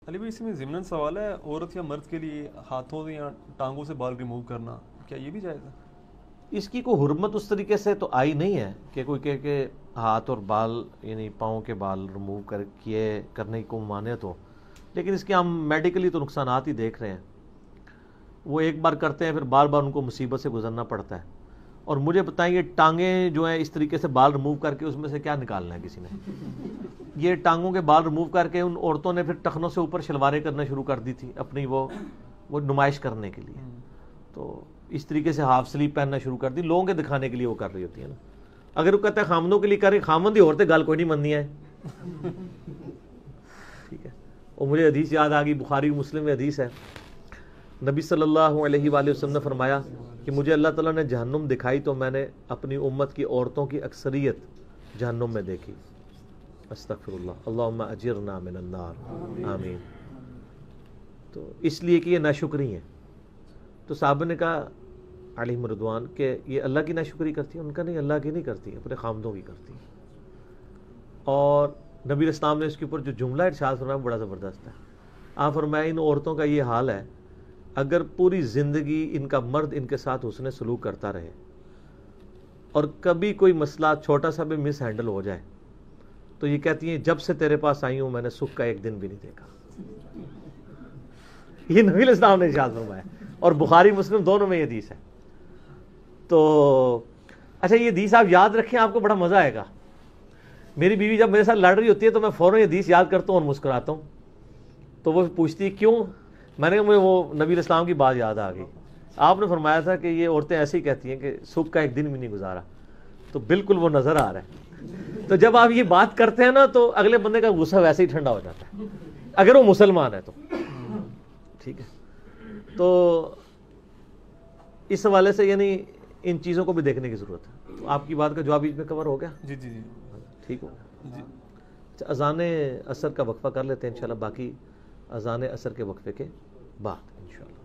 علی بھائی، اسی میں ضمن سوال ہے، عورت یا مرد کے لیے ہاتھوں سے یا ٹانگوں سے بال ریموو کرنا کیا یہ بھی جائز ہے؟ اس کی کوئی حرمت اس طریقے سے تو آئی نہیں ہے کہ کوئی کہے کہ ہاتھ اور بال یعنی پاؤں کے بال ریموو کرنے کی کوئی مانعت ہو، لیکن اس کے ہم میڈیکلی تو نقصانات ہی دیکھ رہے ہیں. وہ ایک بار کرتے ہیں پھر بار بار ان کو مصیبت سے گزرنا پڑتا ہے. اور مجھے بتائیں یہ ٹانگیں جو ہیں اس طریقے سے بال ریموو کر کے اس میں سے کیا نکالنا ہے کسی نے؟ یہ ٹانگوں کے بال ریموو کر کے ان عورتوں نے پھر ٹخنوں سے اوپر شلواریں کرنا شروع کر دی تھی اپنی وہ نمائش کرنے کے لیے. تو اس طریقے سے ہاف سلیپ پہننا شروع کر دی، لوگوں کے دکھانے کے لیے وہ کر رہی ہوتی ہے نا. اگر وہ کہتا ہے خامدوں کے لیے کر رہی، خامند ہی عورتیں گال کوئی نہیں مننی ہے. ٹھیک ہے. اور مجھے حدیث یاد آ گئی، بخاری مسلم میں حدیث ہے، نبی صلی اللہ علیہ وآلہ وسلم نے فرمایا کہ مجھے اللہ تعالیٰ نے جہنم دکھائی تو میں نے اپنی امت کی عورتوں کی اکثریت جہنم میں دیکھی. استغفر اللہ، اللہم اجرنا من النار، آمین. تو اس لیے کہ یہ ناشکری ہیں. تو صحابہ نے کہا علیہم رضوان کہ یہ اللہ کی ناشکری کرتی ہے؟ ان کا نہیں، اللہ کی نہیں کرتی، اپنے خامدوں کی کرتی ہے. اور نبی علیہ السلام نے اس کے اوپر جو جملہ ارشاد فرمایا بڑا زبردست ہے. آپ فرمایا ان عورتوں کا یہ حال ہے اگر پوری زندگی ان کا مرد ان کے ساتھ حسن سلوک کرتا رہے اور کبھی کوئی مسئلہ چھوٹا سا بھی مس ہینڈل ہو جائے تو یہ کہتی ہیں جب سے تیرے پاس آئی ہوں میں نے سکھ کا ایک دن بھی نہیں دیکھا. یہ نبی علیہ السلام نے ارشاد فرمایا، اور بخاری مسلم دونوں میں یہ حدیث ہے. تو اچھا یہ حدیث آپ یاد رکھیں، آپ کو بڑا مزہ آئے گا. میری بیوی جب میرے ساتھ لڑ رہی ہوتی ہے تو میں فوراً یہ حدیث یاد کرتا ہوں اور مسکراتا ہوں. تو وہ پوچھتی ہے کیوں؟ میں نے کہا مجھے وہ نبی علیہ السلام کی بات یاد آ گئی، آپ نے فرمایا تھا کہ یہ عورتیں ایسے ہی کہتی ہیں کہ صبح کا ایک دن بھی نہیں گزارا. تو بالکل وہ نظر آ رہا ہے. تو جب آپ یہ بات کرتے ہیں نا تو اگلے بندے کا غصہ ویسے ہی ٹھنڈا ہو جاتا ہے اگر وہ مسلمان ہے تو. ٹھیک ہے. تو اس حوالے سے یعنی ان چیزوں کو بھی دیکھنے کی ضرورت ہے. تو آپ کی بات کا جواب اس میں کور ہو گیا؟ جی جی جی ٹھیک ہو. جی. اچھا اذان عصر کا وقفہ کر لیتے ہیں انشاءاللہ، باقی اذان عصر کے وقفے کے بعد انشاءاللہ.